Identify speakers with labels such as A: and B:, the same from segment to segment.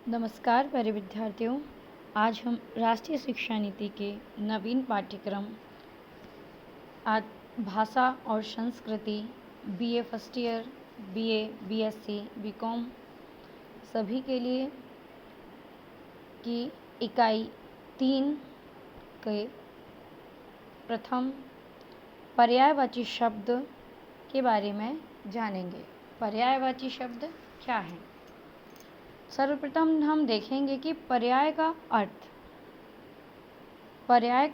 A: नमस्कार प्यारे विद्यार्थियों। आज हम राष्ट्रीय शिक्षा नीति के नवीन पाठ्यक्रम आज भाषा और संस्कृति BA first year, BA, BSc, BCom सभी के लिए की इकाई 3 के प्रथम पर्यायवाची शब्द के बारे में जानेंगे। पर्यायवाची शब्द क्या है? सर्वप्रथम हम देखेंगे कि पर्याय का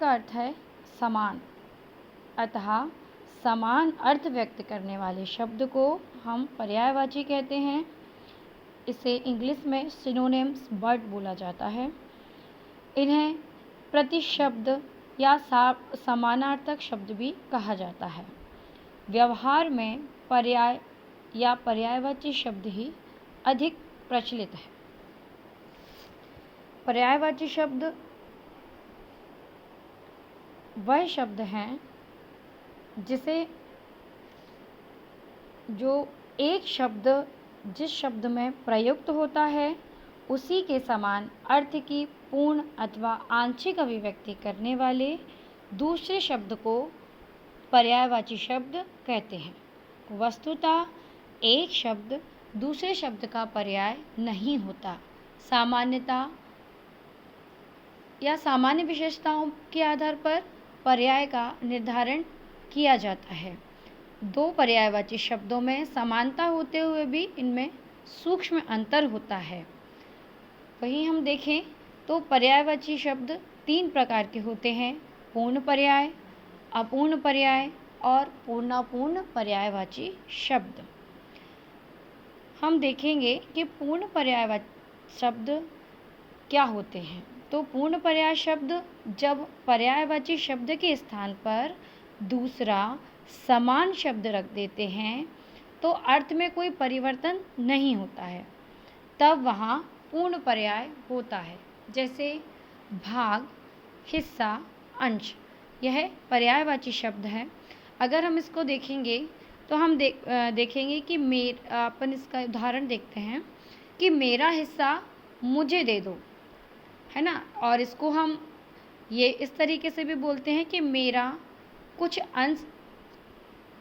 A: अर्थ है समान, अतः समान अर्थ व्यक्त करने वाले शब्द को हम पर्यायवाची कहते हैं। इसे इंग्लिश में सिनोनिम्स वर्ड बोला जाता है। इन्हें प्रतिशब्द या समानार्थक शब्द भी कहा जाता है। व्यवहार में पर्याय या पर्यायवाची शब्द ही अधिक प्रचलित है। पर्यायवाची शब्द वह शब्द हैं जो एक शब्द जिस शब्द में प्रयुक्त होता है उसी के समान अर्थ की पूर्ण अथवा आंशिक अभिव्यक्ति करने वाले दूसरे शब्द को पर्यायवाची शब्द कहते हैं। वस्तुतः एक शब्द दूसरे शब्द का पर्याय नहीं होता। सामान्यता या सामान्य विशेषताओं के आधार पर पर्याय का निर्धारण किया जाता है। दो पर्यायवाची शब्दों में समानता होते हुए भी इनमें सूक्ष्म अंतर होता है। वहीं हम देखें तो पर्यायवाची शब्द 3 प्रकार के होते हैं: पूर्ण पर्याय, अपूर्ण पर्याय और पूर्णापूर्ण पर्यायवाची शब्द। हम देखेंगे कि पूर्ण पर्यायवाची शब्द क्या होते हैं। तो पूर्ण पर्याय शब्द जब पर्यायवाची शब्द के स्थान पर दूसरा समान शब्द रख देते हैं तो अर्थ में कोई परिवर्तन नहीं होता है, तब वहाँ पूर्ण पर्याय होता है। जैसे भाग, हिस्सा, अंश, यह पर्यायवाची शब्द है। अगर हम इसको देखेंगे तो हम देखेंगे कि अपन इसका उदाहरण देखते हैं कि मेरा हिस्सा मुझे दे दो, है ना। और इसको हम ये इस तरीके से भी बोलते हैं कि मेरा कुछ अंश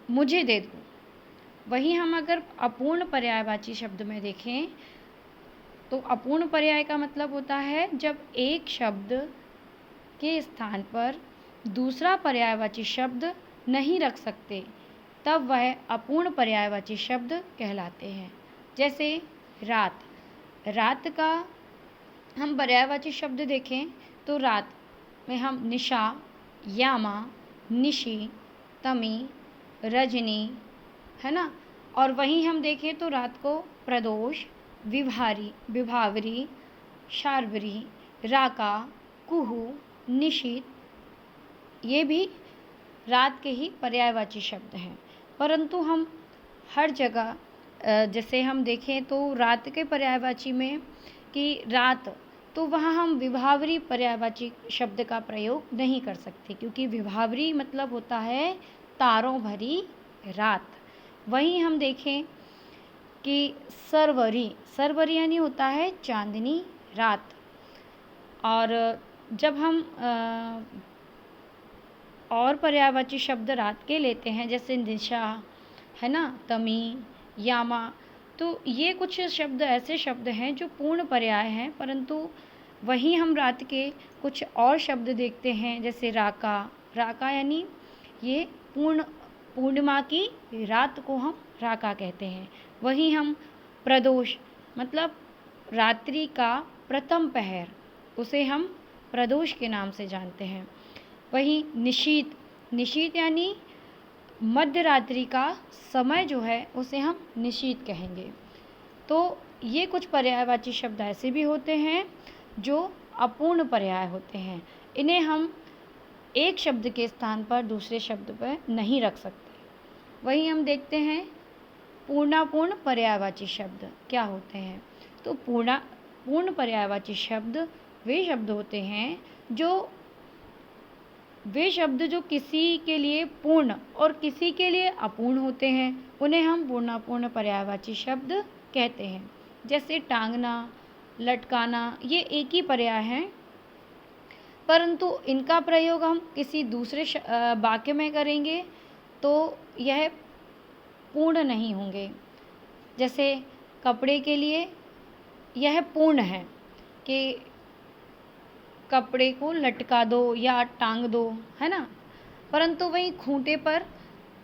A: मुझे दे दो। वहीं हम अगर अपूर्ण पर्यायवाची शब्द में देखें तो अपूर्ण पर्याय का मतलब होता है जब एक शब्द के स्थान पर दूसरा पर्यायवाची शब्द नहीं रख सकते, तब वह अपूर्ण पर्यायवाची शब्द कहलाते हैं। जैसे रात का हम पर्यायवाची शब्द देखें तो रात में हम निशा, यामा, निशी, तमी, रजनी, है ना। और वहीं हम देखें तो रात को प्रदोष, विभावरी, शार्वरी, राका, कुहू, निशीत, ये भी रात के ही पर्यायवाची शब्द हैं। परंतु हम हर जगह जैसे हम देखें तो रात के पर्यायवाची में कि रात, तो वहाँ हम विभावरी पर्यायवाची शब्द का प्रयोग नहीं कर सकते, क्योंकि विभावरी मतलब होता है तारों भरी रात। वहीं हम देखें कि सरवरी यानी होता है चांदनी रात। और जब हम और पर्यायवाची शब्द रात के लेते हैं जैसे निशा, है ना, तमी, यामा, तो ये कुछ शब्द ऐसे शब्द हैं जो पूर्ण पर्याय हैं। परंतु वहीं हम रात के कुछ और शब्द देखते हैं जैसे राका यानी ये पूर्णिमा की रात को हम राका कहते हैं। वहीं हम प्रदोष मतलब रात्रि का प्रथम पहर, उसे हम प्रदोष के नाम से जानते हैं। वहीं निशीत यानी मध्य रात्रि का समय जो है उसे हम निशीत कहेंगे। तो ये कुछ पर्यायवाची शब्द ऐसे भी होते हैं जो अपूर्ण पर्याय होते हैं। इन्हें हम एक शब्द के स्थान पर दूसरे शब्द पर नहीं रख सकते। वहीं हम देखते हैं पूर्णापूर्ण पर्यायवाची शब्द क्या होते हैं। तो पूर्ण पर्यायवाची शब्द वे शब्द होते हैं जो किसी के लिए पूर्ण और किसी के लिए अपूर्ण होते हैं, उन्हें हम पूर्णापूर्ण पर्यायवाची शब्द कहते हैं। जैसे टांगना, लटकाना, ये एक ही पर्याय हैं, परंतु इनका प्रयोग हम किसी दूसरे वाक्य में करेंगे तो यह पूर्ण नहीं होंगे। जैसे कपड़े के लिए यह पूर्ण है कि कपड़े को लटका दो या टांग दो, है ना, परंतु वहीं खूंटे पर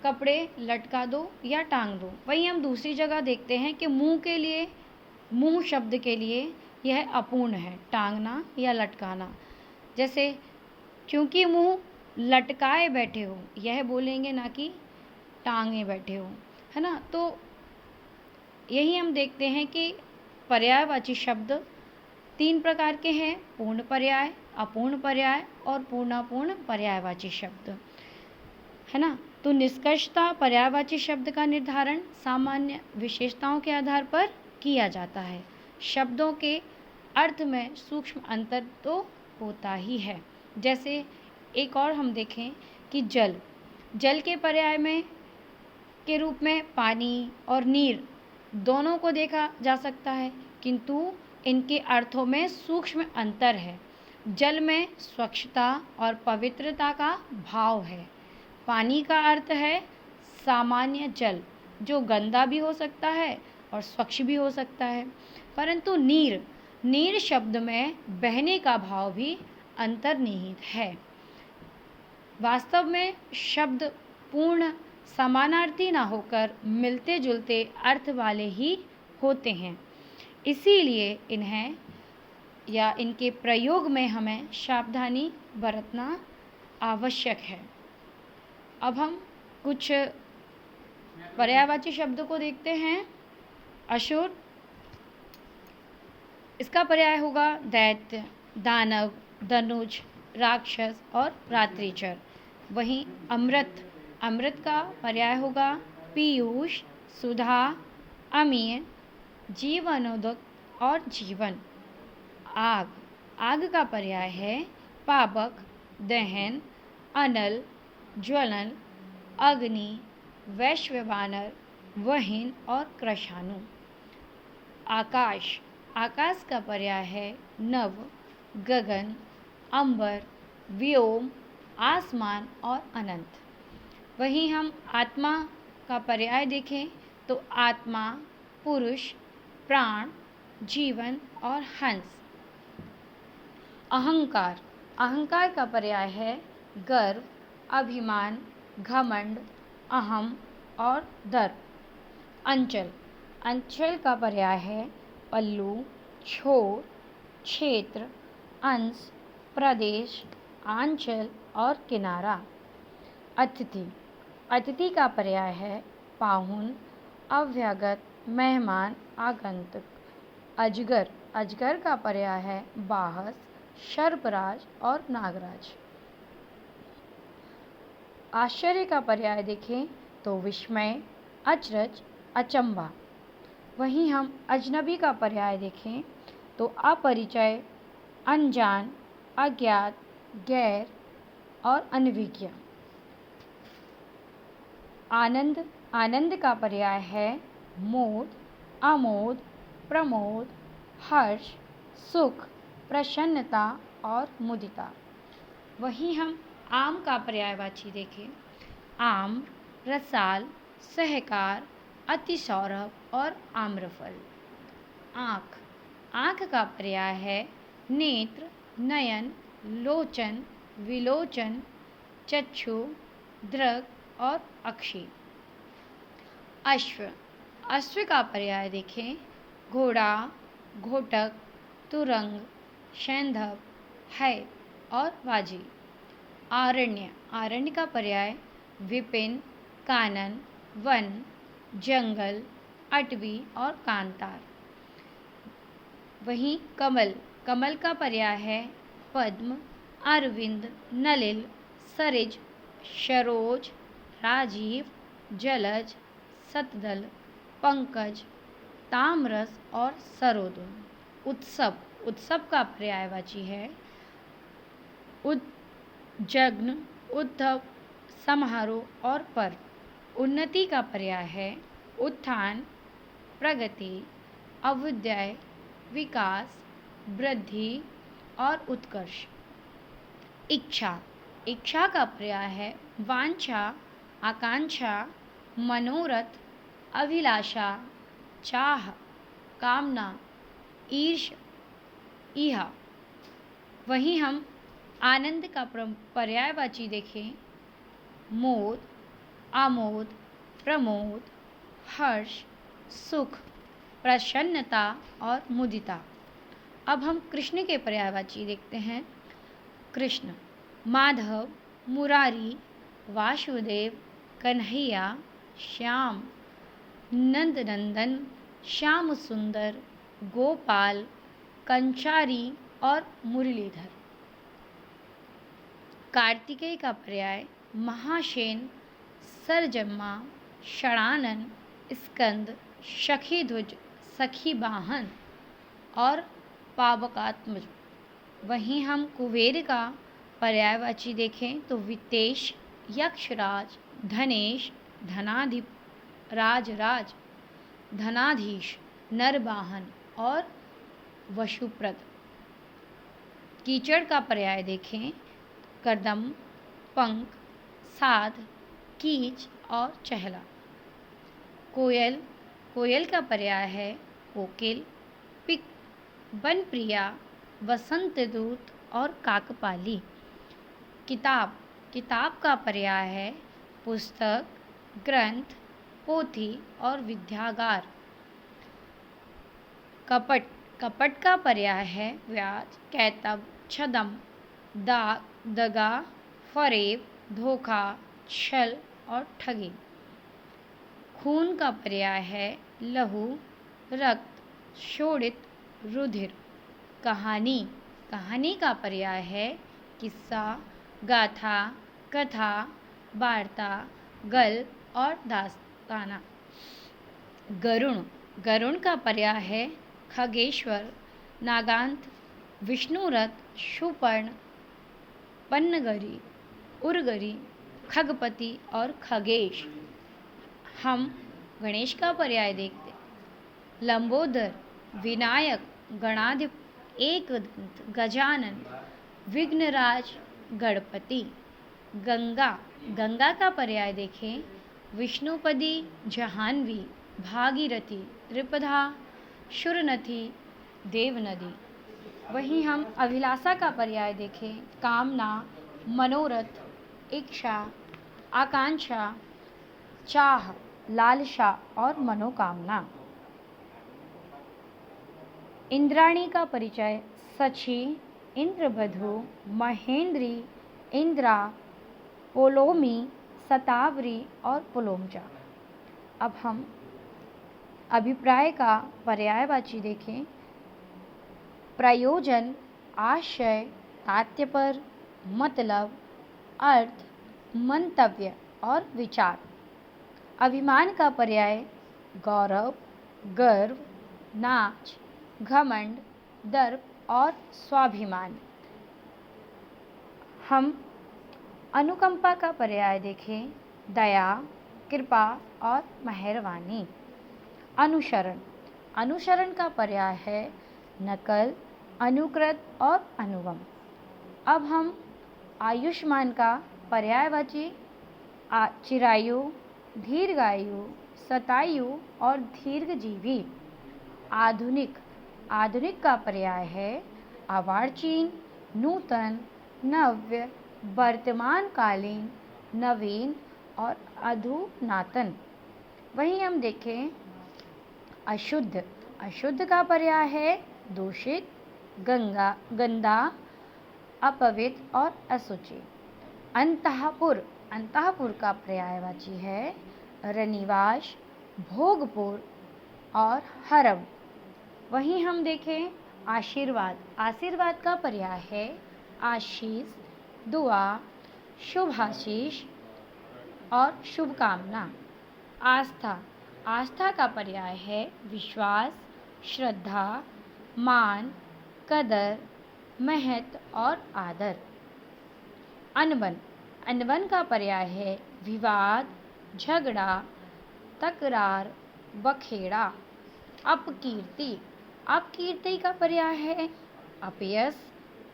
A: कपड़े लटका दो या टांग दो। वहीं हम दूसरी जगह देखते हैं कि मुंह के लिए, मुंह शब्द के लिए यह अपूर्ण है, टांगना या लटकाना। जैसे क्योंकि मुंह लटकाए बैठे हो, यह बोलेंगे ना कि टांगे बैठे हो, है ना। तो यही हम देखते हैं कि पर्यायवाची शब्द 3 प्रकार के हैं, पूर्ण पर्याय, अपूर्ण पर्याय और पूर्णापूर्ण पर्यायवाची शब्द, है ना। तो निष्कर्षतः पर्यायवाची शब्द का निर्धारण सामान्य विशेषताओं के आधार पर किया जाता है। शब्दों के अर्थ में सूक्ष्म अंतर तो होता ही है। जैसे एक और हम देखें कि जल के पर्याय में के रूप में पानी और नीर दोनों को देखा जा सकता है, किंतु इनके अर्थों में सूक्ष्म अंतर है। जल में स्वच्छता और पवित्रता का भाव है। पानी का अर्थ है सामान्य जल, जो गंदा भी हो सकता है और स्वच्छ भी हो सकता है, परंतु नीर शब्द में बहने का भाव भी अंतर्निहित है। वास्तव में शब्द पूर्ण समानार्थी ना होकर मिलते जुलते अर्थ वाले ही होते हैं, इसीलिए इन्हें या इनके प्रयोग में हमें सावधानी बरतना आवश्यक है। अब हम कुछ पर्यायवाची शब्दों को देखते हैं। असुर, इसका पर्याय होगा दैत्य, दानव, धनुज, राक्षस और रात्रिचर। वहीं अमृत का पर्याय होगा पीयूष, सुधा, अमीय, जीवनोदक और जीवन। आग का पर्याय है पावक, दहन, अनल, ज्वलन, अग्नि, वैश्वानर, वहीन और कृशाणु। आकाश का पर्याय है नभ, गगन, अंबर, व्योम, आसमान और अनंत। वहीं हम आत्मा का पर्याय देखें तो आत्मा, पुरुष, प्राण, जीवन और हंस। अहंकार का पर्याय है गर्व, अभिमान, घमंड, अहम और दर्प। अंचल का पर्याय है पल्लू, छोर, क्षेत्र, अंश, प्रदेश, आंचल और किनारा। अतिथि का पर्याय है पाहुन, अभ्यागत, मेहमान, आगंतुक। अजगर का पर्याय है बाहस, सर्पराज और नागराज। आश्चर्य का पर्याय देखें तो विस्मय, अचरज, अचंभा। वहीं हम अजनबी का पर्याय देखें तो अपरिचय, अनजान, अज्ञात, गैर और अनभिज्ञ। आनंद का पर्याय है मोद, आमोद, प्रमोद, हर्ष, सुख, प्रसन्नता और मुदिता। वहीं हम आम का पर्यायवाची देखें, आम, रसाल, सहकार, अतिसौरभ और आम्रफल। आँख का पर्याय है नेत्र, नयन, लोचन, विलोचन, चक्षु, दृग और अक्षी। अश्व का पर्याय देखें घोड़ा, घोटक, तुरंग, सैंधव, है और वाजी। आरण्य का पर्याय विपिन, कानन, वन, जंगल, अटवी और कांतार। वहीं कमल का पर्याय है पद्म, अरविंद, नलिल, सरिज, सरोज, राजीव, जलज, सतदल, पंकज, ताम्रस और सरोद। उत्सव का पर्यायवाची है उद्जग्न, उद्धव, समारोह और पर्व। उन्नति का पर्याय है उत्थान, प्रगति, अभ्युदय, विकास, वृद्धि और उत्कर्ष। इच्छा, इच्छा का पर्याय है वांछा, आकांक्षा, मनोरथ, अभिलाषा, चाह, कामना, ईर्ष, इहा। वहीं हम आनंद का पर्यायवाची देखें, मोद, आमोद, प्रमोद, हर्ष, सुख, प्रसन्नता और मुदिता। अब हम कृष्ण के पर्यायवाची देखते हैं। कृष्ण, माधव, मुरारी, वासुदेव, कन्हैया, श्याम, नंदनंदन, श्याम सुंदर, गोपाल, कंचारी और मुरलीधर। कार्तिकेय का पर्याय महासेन, सरजम्मा, षडानन, स्कंद, सखीध्वज, सखी वाहन और पावकात्मज। वहीं हम कुबेर का पर्यायवाची देखें तो वितेश, यक्षराज, धनेश, धनाधिप, राजराज, धनाधीश, नरवाहन और वशुप्रद। कीचड़ का पर्याय देखें, कर्दम, पंख, साध, कीच और चहला। कोयल, कोयल का पर्याय है कोकिल, पिक, बनप्रिया, वसंत दूत और काकपाली। किताब, किताब का पर्याय है पुस्तक, ग्रंथ, पोथी और विद्यागार। कपट, कपट का पर्याय है व्याज, कैतव, छदम, दाग, दगा, फरेब, धोखा, छल और ठगी। खून का पर्याय है लहू, रक्त, शोणित, रुधिर। कहानी, कहानी का पर्याय है किस्सा, गाथा, कथा, वार्ता, गल और दास्ताना। गरुण, गरुण का पर्याय है खगेश्वर, नागांत, विष्णुरथ, सुपर्ण, पन्नगरी, उर्गरी, खगपति और खगेश। हम गणेश का पर्याय देखते, लंबोदर, विनायक, गणाधिप, एकदंत, गजानन, विघ्नराज, गणपति। गंगा, गंगा का पर्याय देखें, विष्णुपदी, जहान्वी, भागीरथी, त्रिपदा, शुरनथी, देवनदी। वहीं हम अभिलाषा का पर्याय देखें, कामना, मनोरथ, इच्छा, आकांक्षा, चाह, लालसा और मनोकामना। इंद्राणी का परिचय सची, इंद्रवधु, महेंद्री, इंद्रा, पोलोमी, सतावरी और पुलोमजा। अब हम अभिप्राय का पर्यायवाची देखें, प्रयोजन, आशय, तात्पर्य, मतलब, अर्थ, मंतव्य और विचार। अभिमान का पर्याय गौरव, गर्व, नाच, घमंड, दर्प और स्वाभिमान। हम अनुकंपा का पर्याय देखें, दया, कृपा और मेहरबानी। अनुसरण, अनुसरण का पर्याय है नकल, अनुकृत और अनुगम। अब हम आयुष्मान का पर्यायवाची चिरायु, दीर्घायु, शतायु और दीर्घजीवी। आधुनिक, आधुनिक का पर्याय है अर्वाचीन, नूतन, नव्य, वर्तमानकालीन, नवीन और अधुनातन। वहीं हम देखें अशुद्ध, अशुद्ध का पर्याय है दूषित, गंदा, अपवित्र और असुचि। अंतःपुर, अंतःपुर का पर्यायवाची है रनिवास, भोगपुर और हरम। वहीं हम देखें आशीर्वाद, आशीर्वाद का पर्याय है आशीष, दुआ, शुभाशीष और शुभकामना। आस्था, आस्था का पर्याय है विश्वास, श्रद्धा, मान, कदर, महत्व और आदर। अनबन, अनबन का पर्याय है विवाद, झगड़ा, तकरार, बखेड़ा। अपकीर्ति, अपकीर्ति का पर्याय है अपयश,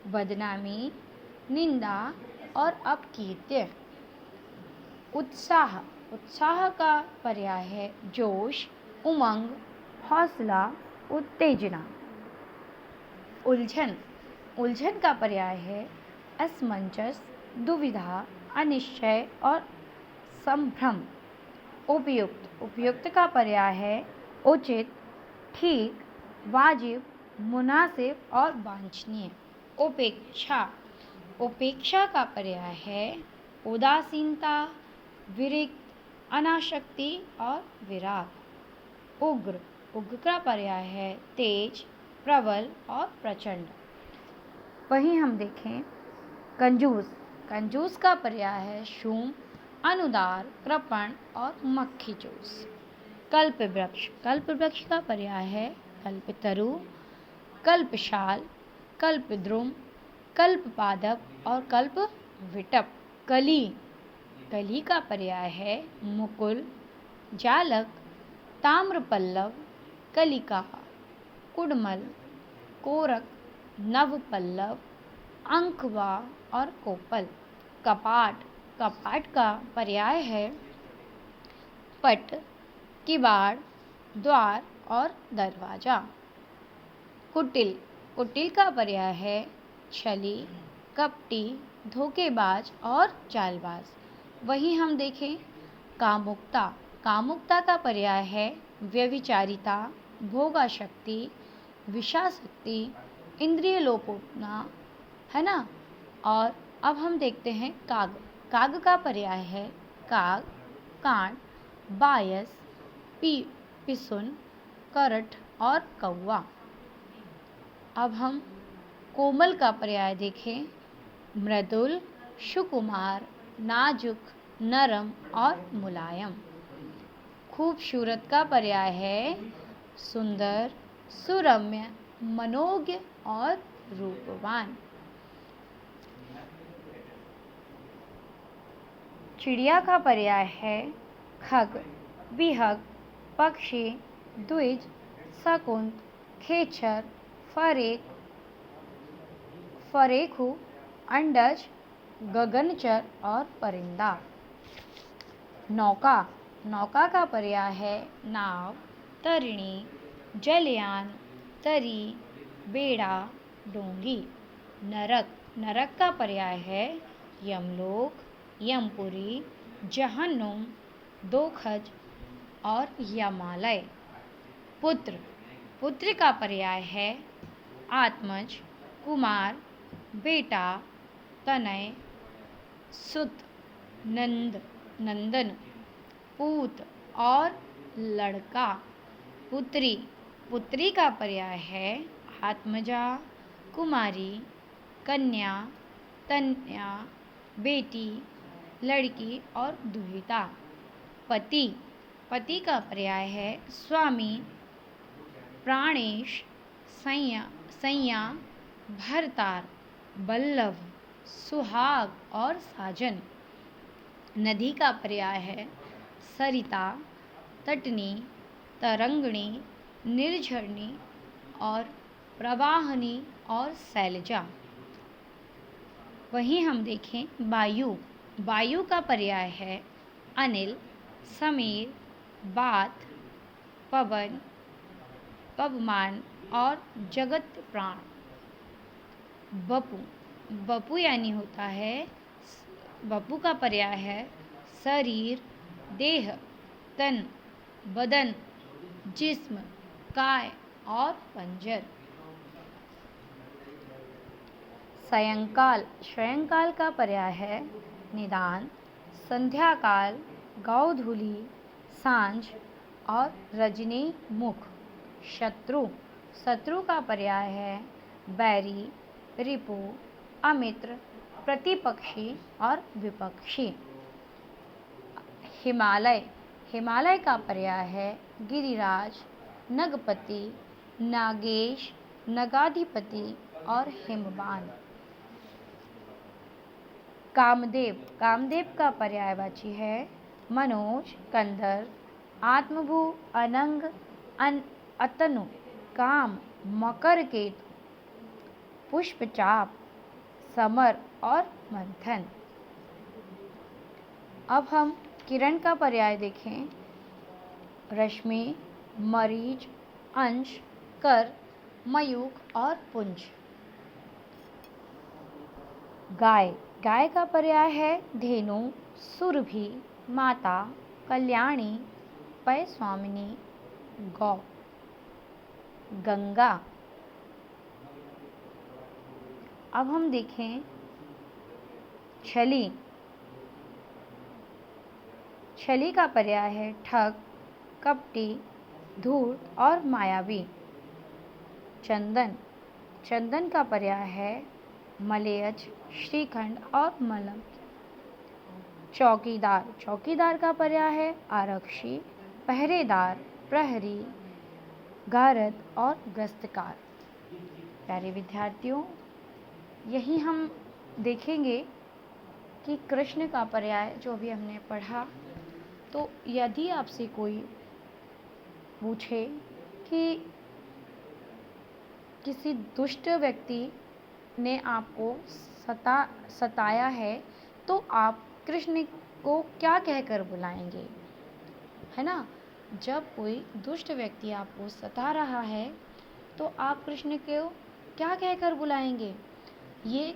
A: बदनामी, निंदा और अपकीर्त्य। उत्साह, उत्साह का पर्याय है जोश, उमंग, हौसला, उत्तेजना। उलझन, उलझन का पर्याय है असमंजस, दुविधा, अनिश्चय और संभ्रम। उपयुक्त, उपयुक्त का पर्याय है उचित, ठीक, वाजिब, मुनासिब और वांछनीय। उपेक्षा, उपेक्षा का पर्याय है उदासीनता, विरक्त, अनासक्ति और विराग। उग्र, उग्र का पर्याय है तेज, प्रबल और प्रचंड। वहीं हम देखें कंजूस, कंजूस का पर्याय है शूम, अनुदार, कृपण और मक्खीचूस। कल्पवृक्ष, कल्पवृक्ष का पर्याय है कल्पतरु, कल्पशाल, कल्पद्रुम, कल्पपादप और कल्पविटप। कली, कली का पर्याय है मुकुल, जालक, ताम्रपल्लव, कलिका, कुडमल, कोरक, नवपल्लव, अंकवा और कोपल। कपाट, कपाट का पर्याय है पट, किवाड़, द्वार और दरवाजा। कुटिल, कुटिल का पर्याय है छली, कपटी, धोखेबाज और चालबाज। वहीं हम देखें कामुकता, कामुकता का पर्याय है व्यभिचारिता, भोगाशक्ति, विषाशक्ति, इंद्रिय लोपोपना, है ना। और अब हम देखते हैं काग, काग का पर्याय है काग, कांड, बायस, पिसुन, करठ और कौवा। अब हम कोमल का पर्याय देखें मृदुल, सुकुमार, नाजुक, नरम और मुलायम। खूबसूरत का पर्याय है सुंदर, सुरम्य, मनोज्ञ और रूपवान। चिड़िया का पर्याय है खग, विहग, पक्षी, द्विज, शकुंत, खेचर, फरेक, फरेखु, अंडज, गगनचर और परिंदा। नौका, नौका का पर्याय है नाव, तरिणी, जलयान, तरी, बेड़ा, डोंगी। नरक, नरक का पर्याय है यमलोक, यमपुरी, जहन्नुम, दोखज और यमालय। पुत्र, पुत्र का पर्याय है आत्मज, कुमार, बेटा, तनय, सुत, नंद, नंदन, पूत और लड़का। पुत्री, पुत्री का पर्याय है आत्मजा, कुमारी, कन्या, तन्या, बेटी, लड़की और दुहिता। पति, पति का पर्याय है स्वामी, प्राणेश, सैया, भरतार, बल्लभ, सुहाग और साजन। नदी का पर्याय है सरिता, तटनी, तरंगणी, निर्झरणी और प्रवाहनी और शैलजा। वहीं हम देखें वायु, वायु का पर्याय है अनिल, समीर, बात, पवन, पवमान और जगत प्राण। बपु, बपु यानी होता है, बपु का पर्याय है शरीर, देह, तन, बदन, जिस्म, काय और पंजर। सायंकाल, सायंकाल का पर्याय है निदान, संध्याकाल, गौधूली, सांझ और रजनी मुख। शत्रु, शत्रु का पर्याय है बैरी, रिपु, अमित्र, प्रतिपक्षी और विपक्षी। हिमालय, हिमालय का पर्याय है गिरिराज, नगपति, नागेश, नगाधिपति और हिमवान। कामदेव, कामदेव का पर्यायवाची है मनोज, कंदर, आत्मभू, अनंग, अतनु, काम मकर केतु, पुष्पचाप, समर और मंथन। अब हम किरण का पर्याय देखें। रश्मि, मरीच, अंश, कर, मयूख और पुंज। गाय, गाय का पर्याय है धेनु, सुरभि, माता, कल्याणी, पय स्वामिनी, गौ। गंगा, अब हम देखें छली, छली का पर्याय है ठग, कपटी, धूर्त और मायावी। चंदन, चंदन का पर्याय है मलयज, श्रीखंड और मलम। चौकीदार, चौकीदार का पर्याय है आरक्षी, पहरेदार, प्रहरी, गारद और गश्तकार। प्यारे विद्यार्थियों, यही हम देखेंगे कि कृष्ण का पर्याय जो भी हमने पढ़ा। तो यदि आपसे कोई पूछे कि किसी दुष्ट व्यक्ति ने आपको सताया है, तो आप कृष्ण को क्या कहकर बुलाएंगे, है ना। जब कोई दुष्ट व्यक्ति आपको सता रहा है तो आप कृष्ण को क्या कहकर बुलाएंगे, ये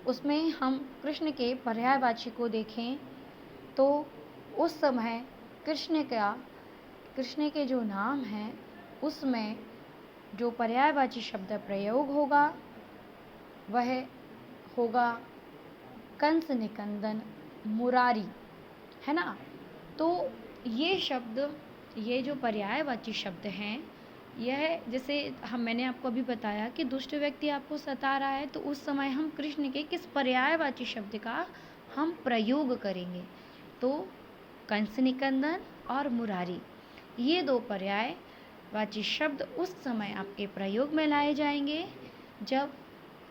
A: उसमें हम कृष्ण के पर्यायवाची को देखें तो उस समय कृष्ण के जो नाम हैं उसमें जो पर्यायवाची शब्द प्रयोग होगा वह होगा कंस निकंदन मुरारी, है ना। तो ये शब्द, ये जो पर्यायवाची शब्द हैं, यह जैसे मैंने आपको अभी बताया कि दुष्ट व्यक्ति आपको सता रहा है तो उस समय हम कृष्ण के किस पर्यायवाची शब्द का हम प्रयोग करेंगे। तो कंस निकंदन और मुरारी, ये दो पर्यायवाची शब्द उस समय आपके प्रयोग में लाए जाएंगे जब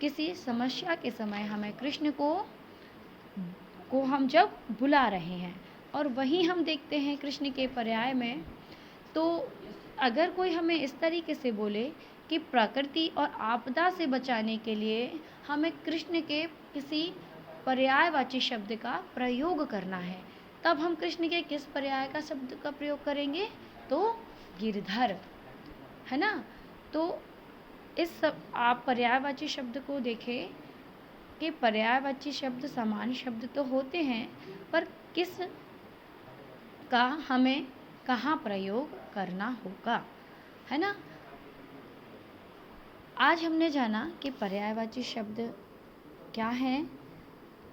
A: किसी समस्या के समय हमें कृष्ण को हम जब बुला रहे हैं। और वहीं हम देखते हैं कृष्ण के पर्याय में, तो अगर कोई हमें इस तरीके से बोले कि प्रकृति और आपदा से बचाने के लिए हमें कृष्ण के किसी पर्यायवाची शब्द का प्रयोग करना है, तब हम कृष्ण के किस पर्याय का शब्द का प्रयोग करेंगे, तो गिरधर, है ना। तो आप पर्यायवाची शब्द को देखें कि पर्यायवाची शब्द समान शब्द तो होते हैं, पर किस का हमें कहाँ प्रयोग करना होगा, है ना। आज हमने जाना कि पर्यायवाची शब्द क्या हैं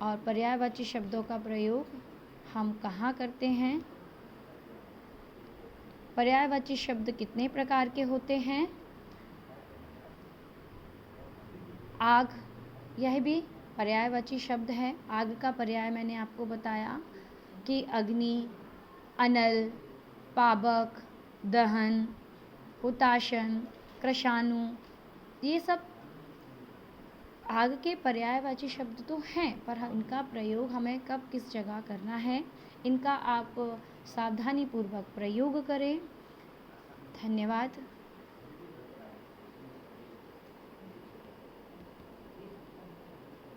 A: और पर्यायवाची शब्दों का प्रयोग हम कहाँ करते हैं। पर्यायवाची शब्द कितने प्रकार के होते हैं। आग, यह भी पर्यायवाची शब्द है। आग का पर्याय मैंने आपको बताया कि अग्नि, अनल, पावक, दहन, हुताशन, कृशाणु, ये सब आग के पर्यायवाची शब्द तो हैं, पर इनका प्रयोग हमें कब किस जगह करना है, इनका आप सावधानीपूर्वक प्रयोग करें। धन्यवाद।